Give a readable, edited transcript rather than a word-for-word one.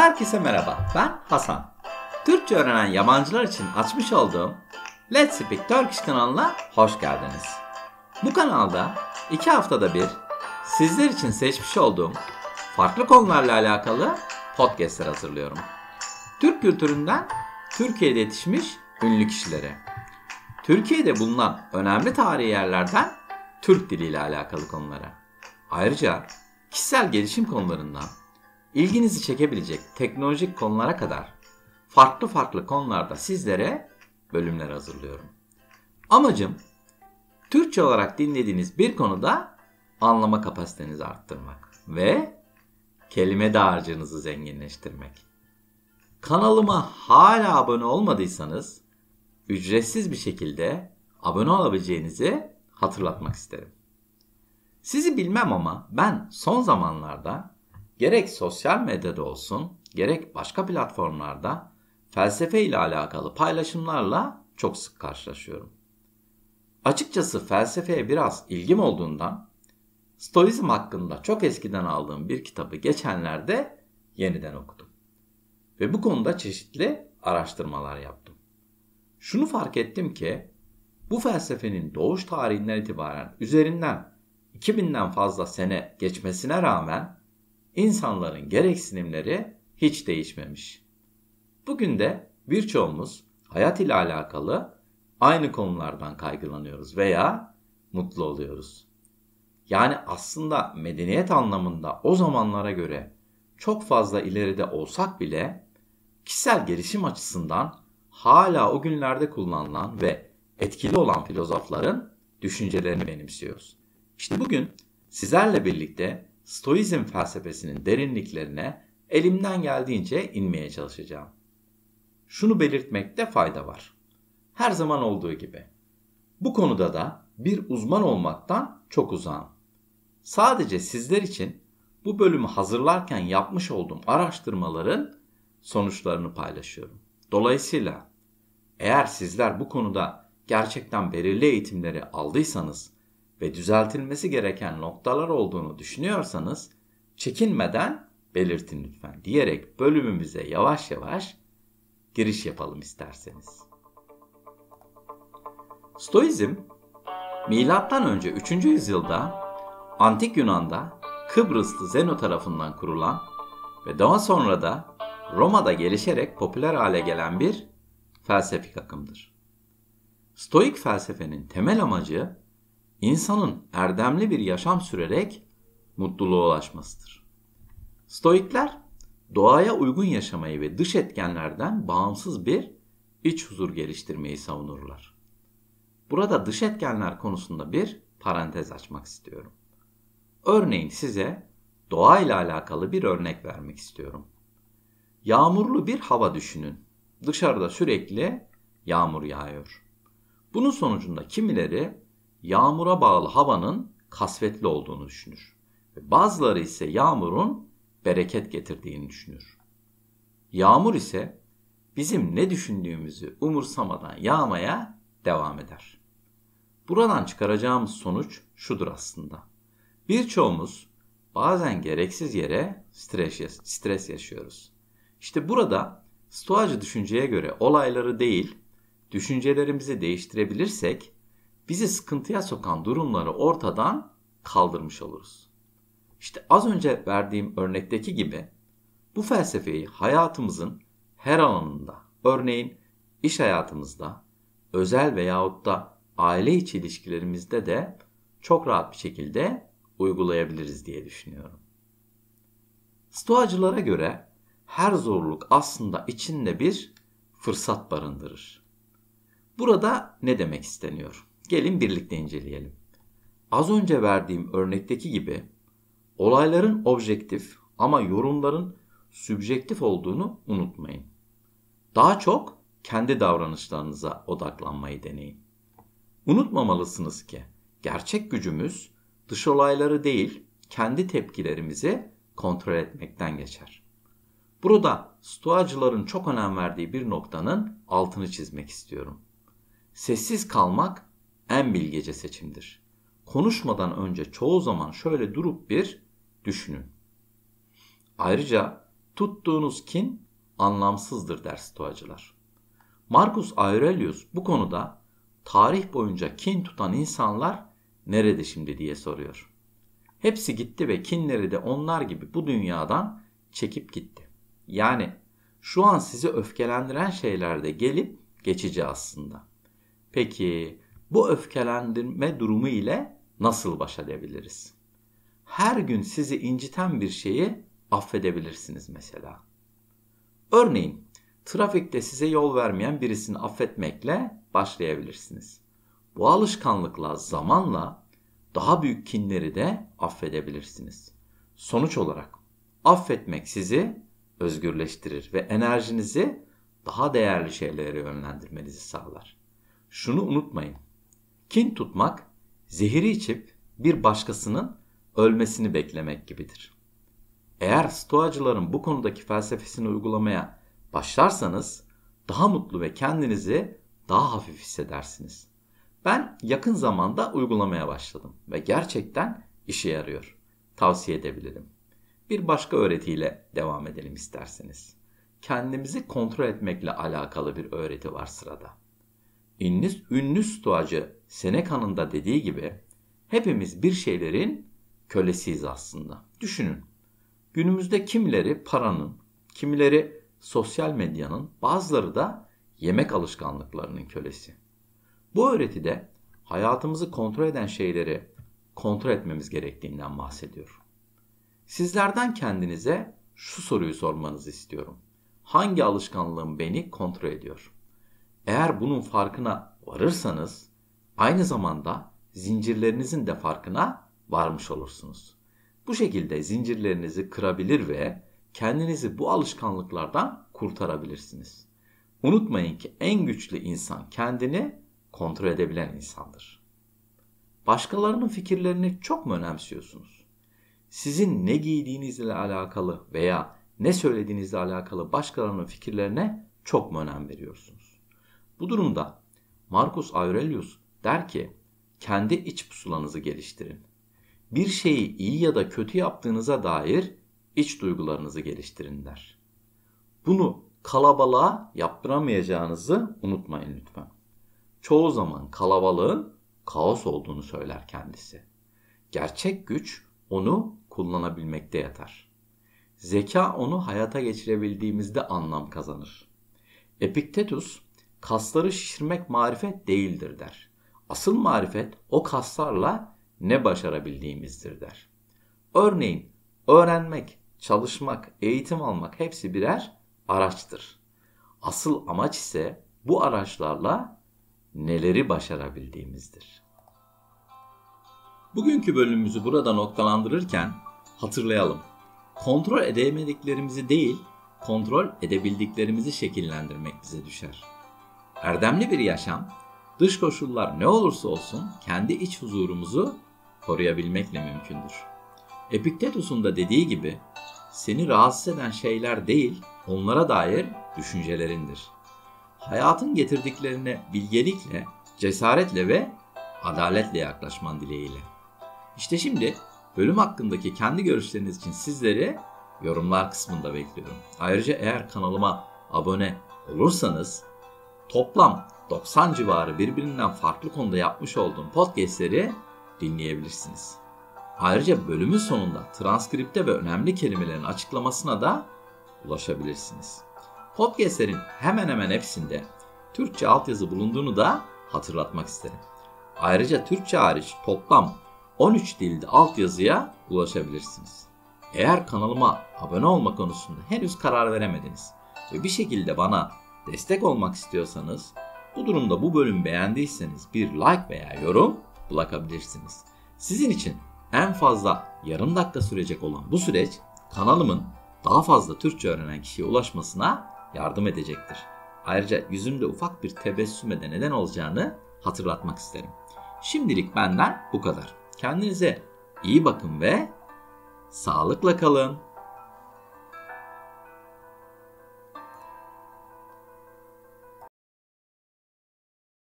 Herkese merhaba, ben Hasan. Türkçe öğrenen yabancılar için açmış olduğum Let's Speak Turkish kanalına hoş geldiniz. Bu kanalda 2 haftada bir sizler için seçmiş olduğum farklı konularla alakalı podcastler hazırlıyorum. Türk kültüründen Türkiye'de yetişmiş ünlü kişilere, Türkiye'de bulunan önemli tarihi yerlerden Türk diliyle alakalı konulara, ayrıca kişisel gelişim konularından İlginizi çekebilecek teknolojik konulara kadar farklı konularda sizlere bölümler hazırlıyorum. Amacım Türkçe olarak dinlediğiniz bir konuda anlama kapasitenizi arttırmak ve kelime dağarcığınızı zenginleştirmek. Kanalıma hala abone olmadıysanız ücretsiz bir şekilde abone olabileceğinizi hatırlatmak isterim. Sizi bilmem ama ben son zamanlarda gerek sosyal medyada olsun, gerek başka platformlarda felsefe ile alakalı paylaşımlarla çok sık karşılaşıyorum. Açıkçası felsefeye biraz ilgim olduğundan Stoizm hakkında çok eskiden aldığım bir kitabı geçenlerde yeniden okudum. Ve bu konuda çeşitli araştırmalar yaptım. Şunu fark ettim ki bu felsefenin doğuş tarihinden itibaren üzerinden 2000'den fazla sene geçmesine rağmen İnsanların gereksinimleri hiç değişmemiş. Bugün de birçoğumuz hayat ile alakalı aynı konulardan kaygılanıyoruz veya mutlu oluyoruz. Yani aslında medeniyet anlamında o zamanlara göre çok fazla ileride olsak bile kişisel gelişim açısından hala o günlerde kullanılan ve etkili olan filozofların düşüncelerini benimsiyoruz. İşte bugün sizlerle birlikte Stoizm felsefesinin derinliklerine elimden geldiğince inmeye çalışacağım. Şunu belirtmekte fayda var. Her zaman olduğu gibi. Bu konuda da bir uzman olmaktan çok uzağım. Sadece sizler için bu bölümü hazırlarken yapmış olduğum araştırmaların sonuçlarını paylaşıyorum. Dolayısıyla eğer sizler bu konuda gerçekten belirli eğitimleri aldıysanız ve düzeltilmesi gereken noktalar olduğunu düşünüyorsanız çekinmeden belirtin lütfen diyerek bölümümüze yavaş yavaş giriş yapalım isterseniz. Stoizm, M.Ö. 3. yüzyılda Antik Yunan'da Kıbrıslı Zeno tarafından kurulan ve daha sonra da Roma'da gelişerek popüler hale gelen bir felsefik akımdır. Stoik felsefenin temel amacı İnsanın erdemli bir yaşam sürerek mutluluğa ulaşmasıdır. Stoikler doğaya uygun yaşamayı ve dış etkenlerden bağımsız bir iç huzur geliştirmeyi savunurlar. Burada dış etkenler konusunda bir parantez açmak istiyorum. Örneğin size doğayla alakalı bir örnek vermek istiyorum. Yağmurlu bir hava düşünün. Dışarıda sürekli yağmur yağıyor. Bunun sonucunda kimileri yağmura bağlı havanın kasvetli olduğunu düşünür. Ve bazıları ise yağmurun bereket getirdiğini düşünür. Yağmur ise bizim ne düşündüğümüzü umursamadan yağmaya devam eder. Buradan çıkaracağımız sonuç şudur aslında. Birçoğumuz bazen gereksiz yere stres yaşıyoruz. İşte burada Stoacı düşünceye göre olayları değil, düşüncelerimizi değiştirebilirsek bizi sıkıntıya sokan durumları ortadan kaldırmış oluruz. İşte az önce verdiğim örnekteki gibi bu felsefeyi hayatımızın her alanında, örneğin iş hayatımızda, özel veyahut da aile içi ilişkilerimizde de çok rahat bir şekilde uygulayabiliriz diye düşünüyorum. Stoacılara göre her zorluk aslında içinde bir fırsat barındırır. Burada ne demek isteniyor? Gelin birlikte inceleyelim. Az önce verdiğim örnekteki gibi olayların objektif ama yorumların sübjektif olduğunu unutmayın. Daha çok kendi davranışlarınıza odaklanmayı deneyin. Unutmamalısınız ki gerçek gücümüz dış olayları değil, kendi tepkilerimizi kontrol etmekten geçer. Burada Stoacıların çok önem verdiği bir noktanın altını çizmek istiyorum. Sessiz kalmak en bilgece seçimdir. Konuşmadan önce çoğu zaman şöyle durup bir düşünün. Ayrıca Tuttuğunuz kin anlamsızdır der Stoacılar. Marcus Aurelius bu konuda tarih boyunca kin tutan insanlar nerede şimdi diye soruyor. Hepsi gitti ve kinleri de onlar gibi bu dünyadan çekip gitti. Yani şu an sizi öfkelendiren şeyler de gelip geçici aslında. Peki bu öfkelendirme durumu ile nasıl baş edebiliriz? Her gün sizi inciten bir şeyi affedebilirsiniz mesela. Örneğin trafikte size yol vermeyen birisini affetmekle başlayabilirsiniz. Bu alışkanlıkla zamanla daha büyük kinleri de affedebilirsiniz. Sonuç olarak affetmek sizi özgürleştirir ve enerjinizi daha değerli şeylere yönlendirmenizi sağlar. Şunu unutmayın. Kin tutmak, zehiri içip bir başkasının ölmesini beklemek gibidir. Eğer Stoacıların bu konudaki felsefesini uygulamaya başlarsanız daha mutlu ve kendinizi daha hafif hissedersiniz. Ben yakın zamanda uygulamaya başladım ve gerçekten işe yarıyor. Tavsiye edebilirim. Bir başka öğretiyle devam edelim isterseniz. Kendimizi kontrol etmekle alakalı bir öğreti var sırada. Ünlü Stoacı Seneca'nın da dediği gibi hepimiz bir şeylerin kölesiyiz aslında. Düşünün. Günümüzde kimileri paranın, kimileri sosyal medyanın, bazıları da yemek alışkanlıklarının kölesi. Bu öğretide hayatımızı kontrol eden şeyleri kontrol etmemiz gerektiğinden bahsediyor. Sizlerden kendinize şu soruyu sormanızı istiyorum. Hangi alışkanlığım beni kontrol ediyor? Eğer bunun farkına varırsanız aynı zamanda zincirlerinizin de farkına varmış olursunuz. Bu şekilde zincirlerinizi kırabilir ve kendinizi bu alışkanlıklardan kurtarabilirsiniz. Unutmayın ki en güçlü insan kendini kontrol edebilen insandır. Başkalarının fikirlerini çok mu önemsiyorsunuz? Sizin ne giydiğinizle alakalı veya ne söylediğinizle alakalı başkalarının fikirlerine çok mu önem veriyorsunuz? Bu durumda Marcus Aurelius der ki, kendi iç pusulanızı geliştirin. Bir şeyi iyi ya da kötü yaptığınıza dair iç duygularınızı geliştirin der. Bunu kalabalığa yaptıramayacağınızı unutmayın lütfen. Çoğu zaman kalabalığın kaos olduğunu söyler kendisi. Gerçek güç onu kullanabilmekte yatar. Zeka onu hayata geçirebildiğimizde anlam kazanır. Epiktetus, kasları şişirmek marifet değildir der. Asıl marifet o kaslarla ne başarabildiğimizdir der. Örneğin öğrenmek, çalışmak, eğitim almak hepsi birer araçtır. Asıl amaç ise bu araçlarla neleri başarabildiğimizdir. Bugünkü bölümümüzü burada noktalandırırken hatırlayalım. Kontrol edemediklerimizi değil, kontrol edebildiklerimizi şekillendirmek bize düşer. Erdemli bir yaşam, dış koşullar ne olursa olsun kendi iç huzurumuzu koruyabilmekle mümkündür. Epiktetus'un da dediği gibi, seni rahatsız eden şeyler değil, onlara dair düşüncelerindir. Hayatın getirdiklerine bilgelikle, cesaretle ve adaletle yaklaşman dileğiyle. İşte şimdi bölüm hakkındaki kendi görüşleriniz için sizleri yorumlar kısmında bekliyorum. Ayrıca eğer kanalıma abone olursanız toplam 90 civarı birbirinden farklı konuda yapmış olduğum podcastleri dinleyebilirsiniz. Ayrıca bölümün sonunda transkripte ve önemli kelimelerin açıklamasına da ulaşabilirsiniz. Podcastlerin hemen hemen hepsinde Türkçe altyazı bulunduğunu da hatırlatmak isterim. Ayrıca Türkçe hariç toplam 13 dilde altyazıya ulaşabilirsiniz. Eğer kanalıma abone olma konusunda henüz karar veremediniz ve bir şekilde bana destek olmak istiyorsanız, bu durumda bu bölümü beğendiyseniz bir like veya yorum bırakabilirsiniz. Sizin için en fazla yarım dakika sürecek olan bu süreç kanalımın daha fazla Türkçe öğrenen kişiye ulaşmasına yardım edecektir. Ayrıca yüzümde ufak bir tebessüme de neden olacağını hatırlatmak isterim. Şimdilik benden bu kadar. Kendinize iyi bakın ve sağlıkla kalın.